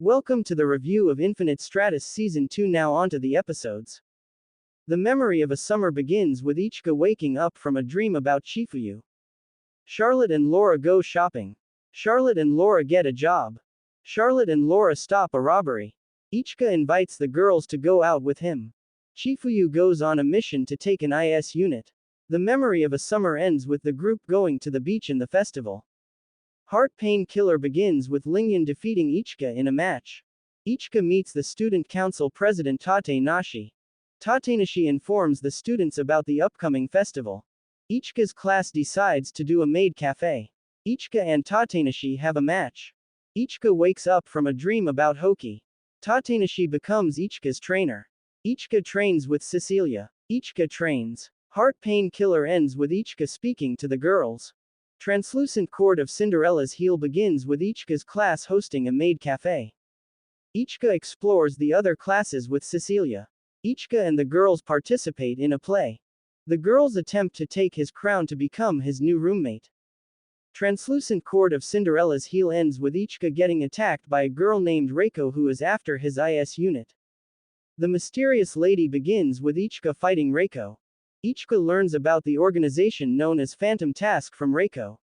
Welcome to the review of Infinite Stratos Season 2. Now onto the episodes. The memory of a summer begins with Ichika waking up from a dream about Chifuyu. Charlotte and Laura go shopping. Charlotte and Laura get a job. Charlotte and Laura stop a robbery. Ichika invites the girls to go out with him. Chifuyu goes on a mission to take an IS unit. The memory of a summer ends with the group going to the beach in the festival. Heart Pain Killer begins with Lingyan defeating Ichika in a match. Ichika meets the student council president Tate Nashi. Tate Nashi informs the students about the upcoming festival. Ichika's class decides to do a maid cafe. Ichika and Tate Nashi have a match. Ichika wakes up from a dream about Hoki. Tate Nashi becomes Ichika's trainer. Ichika trains with Cecilia. Ichika trains. Heart Pain Killer ends with Ichika speaking to the girls. Translucent Chord of Cinderella's Heel begins with Ichika's class hosting a maid cafe. Ichika explores the other classes with Cecilia. Ichika and the girls participate in a play. The girls attempt to take his crown to become his new roommate. Translucent Chord of Cinderella's Heel ends with Ichika getting attacked by a girl named Reiko who is after his IS unit. The Mysterious Lady begins with Ichika fighting Reiko. Ichika learns about the organization known as Phantom Task from Reiko.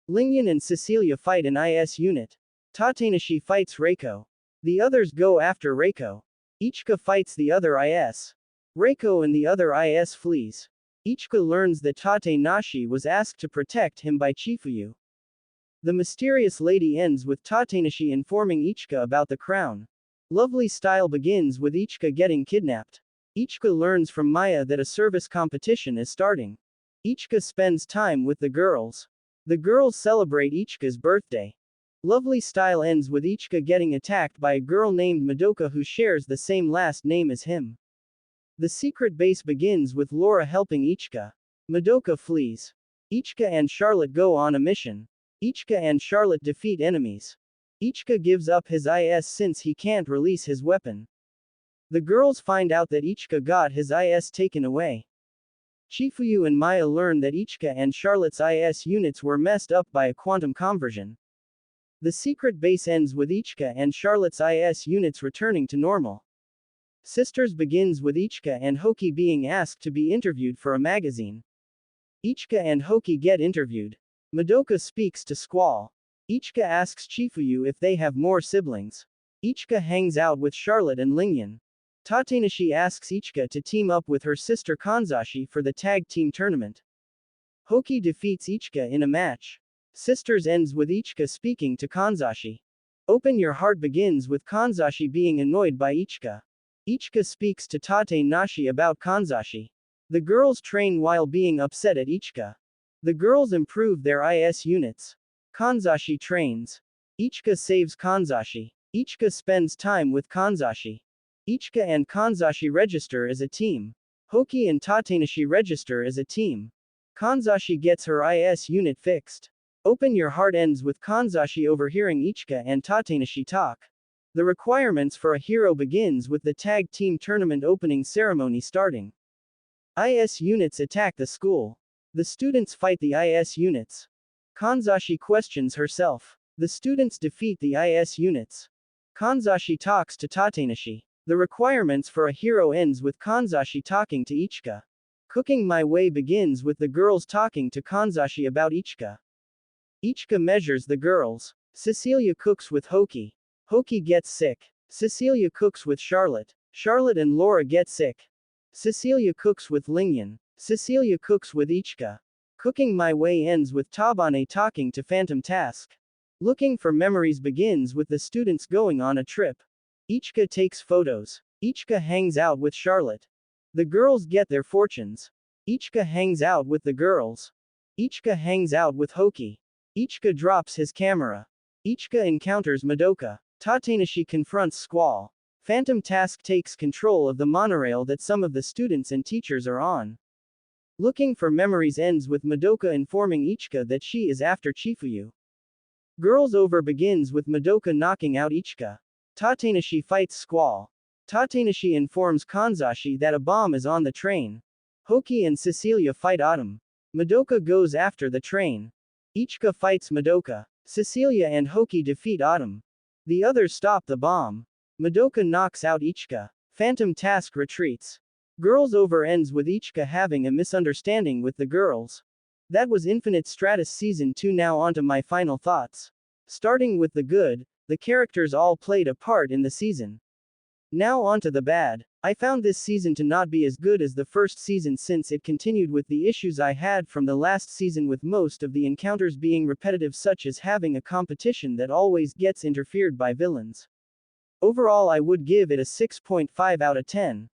Lingyan and Cecilia fight an IS unit. Tate Nashi fights Reiko. The others go after Reiko. Ichika fights the other IS. Reiko and the other IS flees. Ichika learns that Tate Nashi was asked to protect him by Chifuyu. The Mysterious Lady ends with Tate Nashi informing Ichika about the crown. Lovely Style begins with Ichika getting kidnapped. Ichika learns from Maya that a service competition is starting. Ichika spends time with the girls. The girls celebrate Ichika's birthday. Lovely Style ends with Ichika getting attacked by a girl named Madoka who shares the same last name as him. The secret base begins with Laura helping Ichika. Madoka flees. Ichika and Charlotte go on a mission. Ichika and Charlotte defeat enemies. Ichika gives up his IS since he can't release his weapon. The girls find out that Ichika got his IS taken away. Chifuyu and Maya learn that Ichika and Charlotte's IS units were messed up by a quantum conversion. The secret base ends with Ichika and Charlotte's IS units returning to normal. Sisters begins with Ichika and Hoki being asked to be interviewed for a magazine. Ichika and Hoki get interviewed. Madoka speaks to Squall. Ichika asks Chifuyu if they have more siblings. Ichika hangs out with Charlotte and Lingyan. Tate Nashi asks Ichika to team up with her sister Kanzashi for the tag team tournament. Hoki defeats Ichika in a match. Sisters ends with Ichika speaking to Kanzashi. Open Your Heart begins with Kanzashi being annoyed by Ichika. Ichika speaks to Tate Nashi about Kanzashi. The girls train while being upset at Ichika. The girls improve their IS units. Kanzashi trains. Ichika saves Kanzashi. Ichika spends time with Kanzashi. Ichika and Kanzashi register as a team. Hoki and Tate Nashi register as a team. Kanzashi gets her IS unit fixed. Open Your Heart ends with Kanzashi overhearing Ichika and Tate Nashi talk. The requirements for a hero begins with the tag team tournament opening ceremony starting. IS units attack the school. The students fight the IS units. Kanzashi questions herself. The students defeat the IS units. Kanzashi talks to Tate Nashi. The requirements for a hero ends with Kanzashi talking to Ichika. Cooking My Way begins with the girls talking to Kanzashi about Ichika. Ichika measures the girls. Cecilia cooks with Hoki. Hoki gets sick. Cecilia cooks with Charlotte. Charlotte and Laura get sick. Cecilia cooks with Lingyan. Cecilia cooks with Ichika. Cooking My Way ends with Tabane talking to Phantom Task. Looking for Memories begins with the students going on a trip. Ichika takes photos. Ichika hangs out with Charlotte. The girls get their fortunes. Ichika hangs out with the girls. Ichika hangs out with Hoki. Ichika drops his camera. Ichika encounters Madoka. Tate Nashi confronts Squall. Phantom Task takes control of the monorail that some of the students and teachers are on. Looking for Memories ends with Madoka informing Ichika that she is after Chifuyu. Girls Over begins with Madoka knocking out Ichika. Tate Nashi fights Squall. Tate Nashi informs Kanzashi that a bomb is on the train. Hoki and Cecilia fight Autumn. Madoka goes after the train. Ichika fights Madoka. Cecilia and Hoki defeat Autumn. The others stop the bomb. Madoka knocks out Ichika. Phantom Task retreats. Girls over ends with Ichika having a misunderstanding with the girls. That was Infinite Stratos Season 2. Now onto my final thoughts. Starting with the good, the characters all played a part in the season. Now onto the bad. I found this season to not be as good as the first season since it continued with the issues I had from the last season, with most of the encounters being repetitive, such as having a competition that always gets interfered by villains. Overall, I would give it a 6.5 out of 10.